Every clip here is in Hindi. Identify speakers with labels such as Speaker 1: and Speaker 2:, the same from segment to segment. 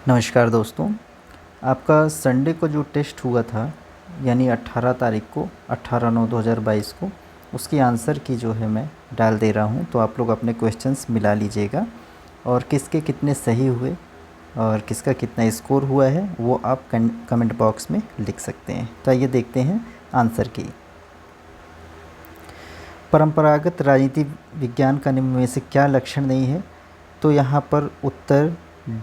Speaker 1: नमस्कार दोस्तों। आपका संडे को जो टेस्ट हुआ था यानी 18 तारीख को 18/9/2022 को उसकी आंसर की जो है मैं डाल दे रहा हूं, तो आप लोग अपने क्वेश्चंस मिला लीजिएगा और किसके कितने सही हुए और किसका कितना स्कोर हुआ है वो आप कमेंट बॉक्स में लिख सकते हैं। तो आइए देखते हैं आंसर की। परंपरागत राजनीति विज्ञान का निम्न में से क्या लक्षण नहीं है? तो यहाँ पर उत्तर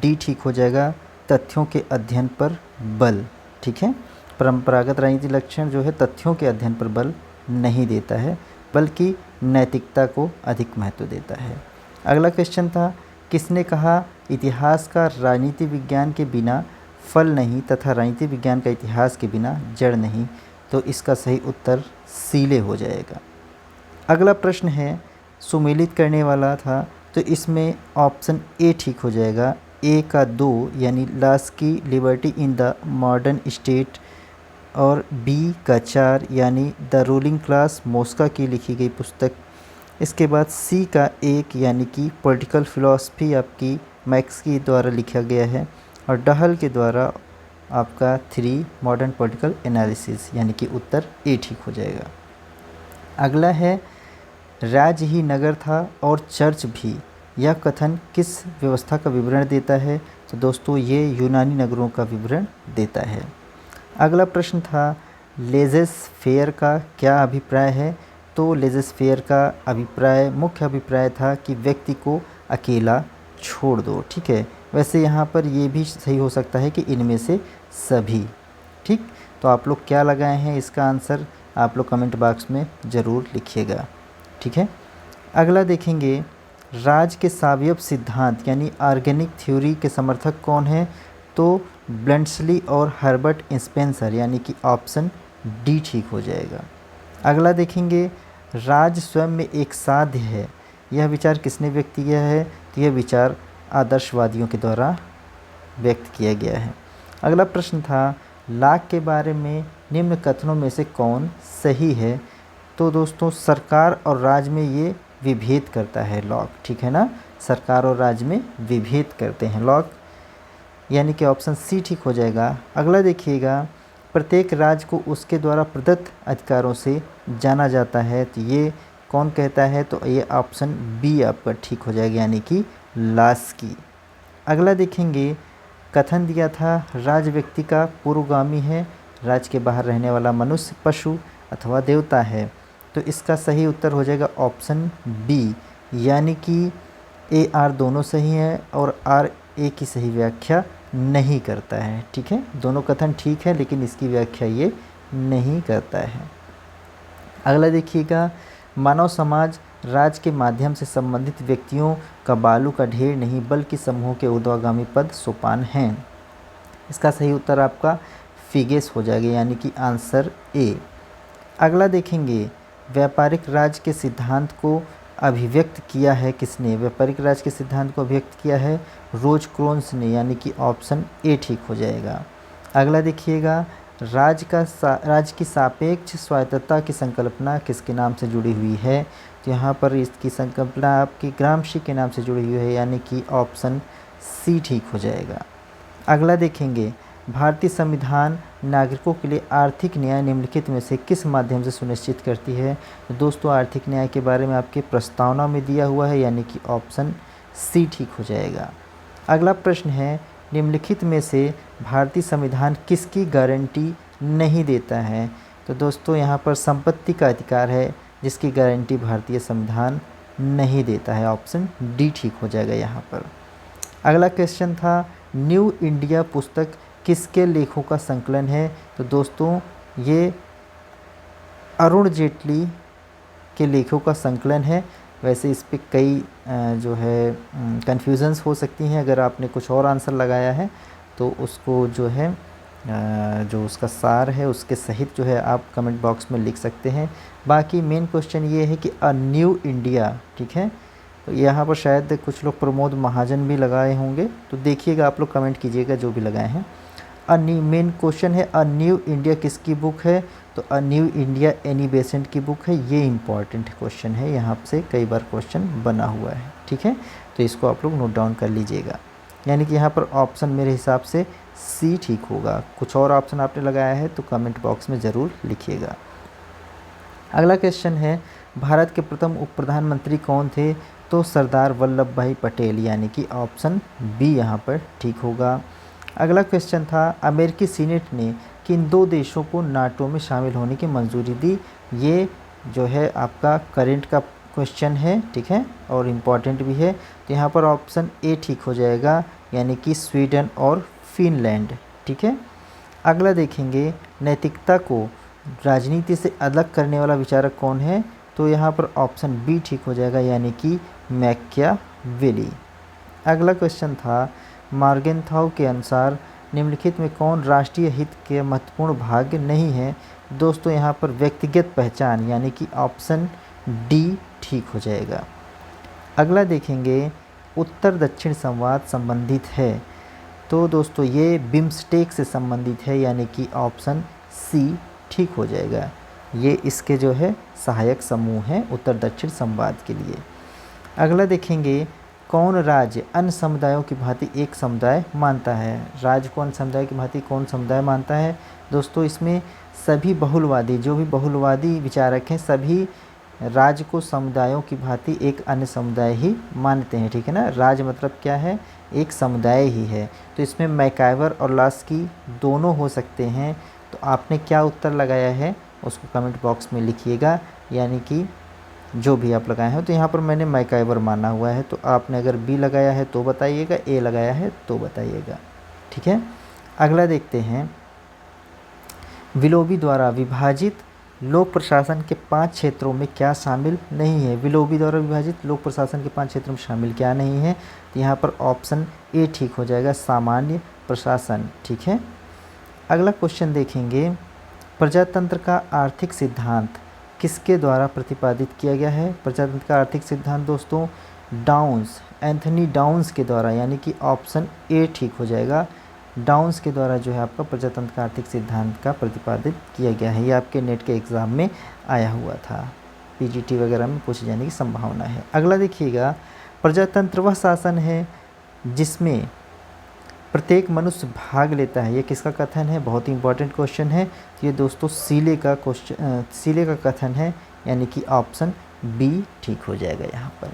Speaker 1: डी ठीक हो जाएगा, तथ्यों के अध्ययन पर बल। ठीक है, परंपरागत राजनीति लक्षण जो है तथ्यों के अध्ययन पर बल नहीं देता है बल्कि नैतिकता को अधिक महत्व देता है। अगला क्वेश्चन था, किसने कहा इतिहास का राजनीति विज्ञान के बिना फल नहीं तथा राजनीति विज्ञान का इतिहास के बिना जड़ नहीं? तो इसका सही उत्तर सीले हो जाएगा। अगला प्रश्न है सुमेलित करने वाला था, तो इसमें ऑप्शन ए ठीक हो जाएगा। ए का 2 यानी Laski liberty in the modern state और बी का 4 यानी द रूलिंग क्लास मॉस्को की लिखी गई पुस्तक। इसके बाद सी का 1 यानी कि पॉलिटिकल फिलॉसफी आपकी मैक्स की द्वारा लिखा गया है और डहल के द्वारा आपका 3 मॉडर्न पॉलिटिकल एनालिसिस यानी कि उत्तर ए ठीक हो जाएगा। अगला है राज्य ही नगर था और चर्च भी, यह कथन किस व्यवस्था का विवरण देता है? तो दोस्तों ये यूनानी नगरों का विवरण देता है। अगला प्रश्न था लेजेस फेयर का क्या अभिप्राय है? तो लेजेस फेयर का अभिप्राय मुख्य अभिप्राय था कि व्यक्ति को अकेला छोड़ दो। ठीक है, वैसे यहाँ पर ये भी सही हो सकता है कि इनमें से सभी। ठीक, तो आप लोग क्या लगाए हैं इसका आंसर आप लोग कमेंट बॉक्स में ज़रूर लिखिएगा। ठीक है, अगला देखेंगे राज के सावयव सिद्धांत यानी ऑर्गेनिक थ्योरी के समर्थक कौन है? तो ब्लंट्सली और हर्बर्ट स्पेंसर यानी कि ऑप्शन डी ठीक हो जाएगा। अगला देखेंगे राज स्वयं में एक साध्य है, यह विचार किसने व्यक्त किया है? तो यह विचार आदर्शवादियों के द्वारा व्यक्त किया गया है। अगला प्रश्न था लाक के बारे में निम्न कथनों में से कौन सही है? तो दोस्तों सरकार और राज में ये विभेद करता है लॉक। ठीक है ना, सरकार और राज में विभेद करते हैं लॉक, यानी कि ऑप्शन सी ठीक हो जाएगा। अगला देखिएगा प्रत्येक राज्य को उसके द्वारा प्रदत्त अधिकारों से जाना जाता है, तो ये कौन कहता है? तो ये ऑप्शन बी आपका ठीक हो जाएगा यानी कि लास्की। अगला देखेंगे कथन दिया था राज व्यक्ति का पूर्वगामी है, राज्य के बाहर रहने वाला मनुष्य पशु अथवा देवता है। तो इसका सही उत्तर हो जाएगा ऑप्शन बी, यानी कि ए आर दोनों सही है और आर ए की सही व्याख्या नहीं करता है। ठीक है, दोनों कथन ठीक है लेकिन इसकी व्याख्या ये नहीं करता है। अगला देखिएगा मानव समाज राज के माध्यम से संबंधित व्यक्तियों का बालू का ढेर नहीं बल्कि समूह के ऊर्ध्वगामी पद सोपान हैं। इसका सही उत्तर आपका फिगेस हो जाएगा यानी कि आंसर ए। अगला देखेंगे व्यापारिक राज के सिद्धांत को अभिव्यक्त किया है किसने? व्यापारिक राज के सिद्धांत को अभिव्यक्त किया है रोज क्रोन्स ने यानी कि ऑप्शन ए ठीक हो जाएगा। अगला देखिएगा राज की सापेक्ष स्वायत्तता की संकल्पना किसके नाम से जुड़ी हुई है? तो यहाँ पर इसकी संकल्पना आपकी ग्रामशी के नाम से जुड़ी हुई है यानी कि ऑप्शन सी ठीक हो जाएगा। अगला देखेंगे भारतीय संविधान नागरिकों के लिए आर्थिक न्याय निम्नलिखित में से किस माध्यम से सुनिश्चित करती है? तो दोस्तों आर्थिक न्याय के बारे में आपके प्रस्तावना में दिया हुआ है यानी कि ऑप्शन सी ठीक हो जाएगा। अगला प्रश्न है निम्नलिखित में से भारतीय संविधान किसकी गारंटी नहीं देता है? तो दोस्तों यहाँ पर संपत्ति का अधिकार है जिसकी गारंटी भारतीय संविधान नहीं देता है, ऑप्शन डी ठीक हो जाएगा यहाँ पर। अगला क्वेश्चन था न्यू इंडिया पुस्तक किसके लेखों का संकलन है? तो दोस्तों ये अरुण जेटली के लेखों का संकलन है। वैसे इस पर कई जो है कन्फ्यूजन्स हो सकती हैं, अगर आपने कुछ और आंसर लगाया है तो उसको जो है जो उसका सार है उसके सहित जो है आप कमेंट बॉक्स में लिख सकते हैं। बाकी मेन क्वेश्चन ये है कि अ न्यू इंडिया, ठीक है, तो यहाँ पर शायद कुछ लोग प्रमोद महाजन भी लगाए होंगे, तो देखिएगा आप लोग कमेंट कीजिएगा जो भी लगाए हैं। मेन क्वेश्चन है अ न्यू इंडिया किसकी बुक है? तो a new India Annie Besant की बुक है। ये इंपॉर्टेंट क्वेश्चन है, यहाँ से कई बार क्वेश्चन बना हुआ है। ठीक है, तो इसको आप लोग नोट डाउन कर लीजिएगा। यानी कि यहाँ पर ऑप्शन मेरे हिसाब से सी ठीक होगा। कुछ और ऑप्शन आपने लगाया है तो कमेंट बॉक्स में ज़रूर लिखिएगा। अगला क्वेश्चन है, भारत के प्रथम उप प्रधानमंत्री कौन थे? तो सरदार वल्लभ भाई पटेल, यानी कि ऑप्शन बी यहाँ पर ठीक होगा। अगला क्वेश्चन था, अमेरिकी सीनेट ने किन दो देशों को नाटो में शामिल होने की मंजूरी दी? ये जो है आपका करंट का क्वेश्चन है, ठीक है, और इम्पॉर्टेंट भी है। तो यहाँ पर ऑप्शन ए ठीक हो जाएगा, यानी कि स्वीडन और फिनलैंड, ठीक है। अगला देखेंगे, नैतिकता को राजनीति से अलग करने वाला विचारक कौन है? तो यहाँ पर ऑप्शन बी ठीक हो जाएगा, यानी कि मैकियावेली। अगला क्वेश्चन था, मॉर्गेनथाउ के अनुसार निम्नलिखित में कौन राष्ट्रीय हित के महत्वपूर्ण भाग नहीं है? दोस्तों यहाँ पर व्यक्तिगत पहचान, यानी कि ऑप्शन डी ठीक हो जाएगा। अगला देखेंगे, उत्तर दक्षिण संवाद संबंधित है। तो दोस्तों ये बिम्स्टेक से संबंधित है, यानी कि ऑप्शन सी ठीक हो जाएगा। ये इसके जो है सहायक समूह हैं उत्तर दक्षिण संवाद के लिए। अगला देखेंगे, कौन राज्य अन्य समुदायों की भांति एक समुदाय मानता है? राज्य को अन्य समुदाय की भांति कौन समुदाय मानता है? दोस्तों इसमें सभी बहुलवादी, जो भी बहुलवादी विचारक हैं, सभी राज्य को समुदायों की भांति एक अन्य समुदाय ही मानते हैं, ठीक है ना। राज्य मतलब क्या है? एक समुदाय ही है। तो इसमें मैकाइवर और लास्की दोनों हो सकते हैं। तो आपने क्या उत्तर लगाया है उसको कमेंट बॉक्स में लिखिएगा, यानी कि जो भी आप लगाए हैं। तो यहाँ पर मैंने मैकाइवर माना हुआ है, तो आपने अगर बी लगाया है तो बताइएगा, ए लगाया है तो बताइएगा, ठीक है। अगला देखते हैं, विलोबी द्वारा विभाजित लोक प्रशासन के 5 क्षेत्रों में क्या शामिल नहीं है? विलोबी द्वारा विभाजित लोक प्रशासन के 5 क्षेत्रों में शामिल क्या नहीं है? तो यहाँ पर ऑप्शन ए ठीक हो जाएगा, सामान्य प्रशासन, ठीक है। अगला क्वेश्चन देखेंगे, प्रजातंत्र का आर्थिक सिद्धांत किसके द्वारा प्रतिपादित किया गया है? प्रजातंत्र का आर्थिक सिद्धांत दोस्तों डाउन्स, एंथनी डाउन्स के द्वारा, यानी कि ऑप्शन ए ठीक हो जाएगा। डाउन्स के द्वारा जो है आपका प्रजातंत्र का आर्थिक सिद्धांत का प्रतिपादित किया गया है। ये आपके नेट के एग्ज़ाम में आया हुआ था, पीजीटी वगैरह में पूछे जाने की संभावना है। अगला देखिएगा, प्रजातंत्र वह शासन है जिसमें प्रत्येक मनुष्य भाग लेता है, ये किसका कथन है? बहुत ही इंपॉर्टेंट क्वेश्चन है। तो ये दोस्तों सीले का क्वेश्चन, सीले का कथन है, यानी कि ऑप्शन बी ठीक हो जाएगा यहाँ पर।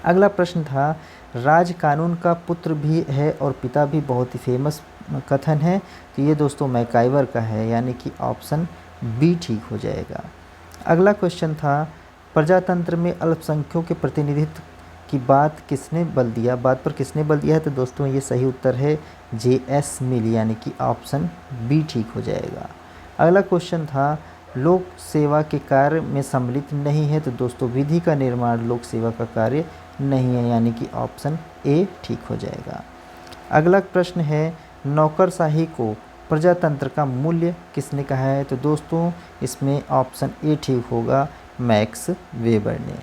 Speaker 1: अगला प्रश्न था, राज कानून का पुत्र भी है और पिता भी, बहुत ही फेमस कथन है। तो ये दोस्तों मैकाइवर का है, यानी कि ऑप्शन बी ठीक हो जाएगा। अगला क्वेश्चन था, प्रजातंत्र में अल्पसंख्यकों के प्रतिनिधित्व की बात किसने बल दिया? बात पर किसने बल दिया है? तो दोस्तों ये सही उत्तर है जे.एस. मिल, यानी कि ऑप्शन बी ठीक हो जाएगा। अगला क्वेश्चन था, लोक सेवा के कार्य में सम्मिलित नहीं है। तो दोस्तों विधि का निर्माण लोक सेवा का कार्य नहीं है, यानी कि ऑप्शन ए ठीक हो जाएगा। अगला प्रश्न है, नौकरशाही को प्रजातंत्र का मूल्य किसने कहा है? तो दोस्तों इसमें ऑप्शन ए ठीक होगा, मैक्स वेबर ने।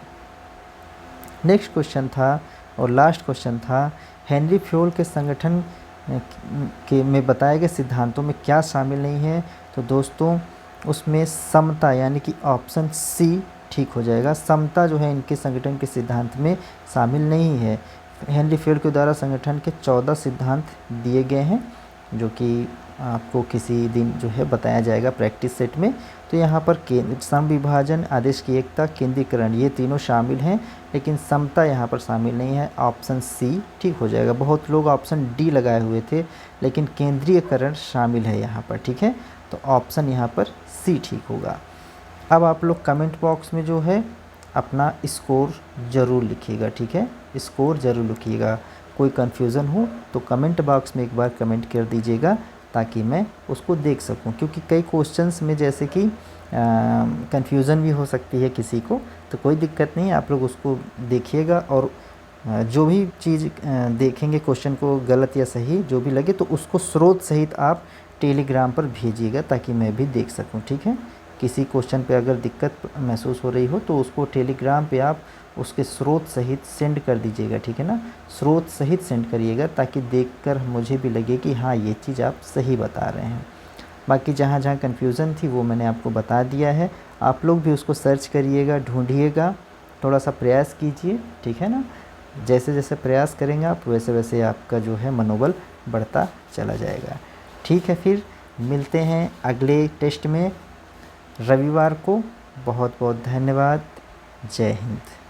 Speaker 1: नेक्स्ट क्वेश्चन था और लास्ट क्वेश्चन था, हेनरी फ्योल के संगठन के में बताए गए सिद्धांतों में क्या शामिल नहीं है? तो दोस्तों उसमें समता, यानी कि ऑप्शन सी ठीक हो जाएगा। समता जो है इनके संगठन के सिद्धांत में शामिल नहीं है। हेनरी फ्योल के द्वारा संगठन के 14 सिद्धांत दिए गए हैं, जो कि आपको किसी दिन जो है बताया जाएगा प्रैक्टिस सेट में। तो यहाँ पर सम विभाजन, आदेश की एकता, केंद्रीकरण, ये तीनों शामिल हैं, लेकिन समता यहाँ पर शामिल नहीं है। ऑप्शन सी ठीक हो जाएगा। बहुत लोग ऑप्शन डी लगाए हुए थे, लेकिन केंद्रीयकरण शामिल है यहाँ पर, ठीक है। तो ऑप्शन यहाँ पर सी ठीक होगा। अब आप लोग कमेंट बॉक्स में जो है अपना स्कोर ज़रूर लिखिएगा, ठीक है, स्कोर ज़रूर लिखिएगा। कोई कन्फ्यूज़न हो तो कमेंट बॉक्स में एक बार कमेंट कर दीजिएगा, ताकि मैं उसको देख सकूं, क्योंकि कई क्वेश्चंस में जैसे कि कन्फ्यूज़न भी हो सकती है किसी को। तो कोई दिक्कत नहीं, आप लोग उसको देखिएगा और जो भी चीज़ देखेंगे क्वेश्चन को, गलत या सही जो भी लगे, तो उसको स्रोत सहित आप टेलीग्राम पर भेजिएगा, ताकि मैं भी देख सकूं, ठीक है। किसी क्वेश्चन पे अगर दिक्कत महसूस हो रही हो तो उसको टेलीग्राम पे आप उसके स्रोत सहित सेंड कर दीजिएगा, ठीक है ना। स्रोत सहित सेंड करिएगा, ताकि देखकर मुझे भी लगे कि हाँ ये चीज़ आप सही बता रहे हैं। बाकी जहाँ जहाँ कन्फ्यूज़न थी वो मैंने आपको बता दिया है। आप लोग भी उसको सर्च करिएगा, ढूंढिएगा, थोड़ा सा प्रयास कीजिए, ठीक है ना। जैसे जैसे प्रयास करेंगे आप वैसे वैसे आपका जो है मनोबल बढ़ता चला जाएगा। ठीक है, फिर मिलते हैं अगले टेस्ट में रविवार को। बहुत बहुत धन्यवाद। जय हिंद।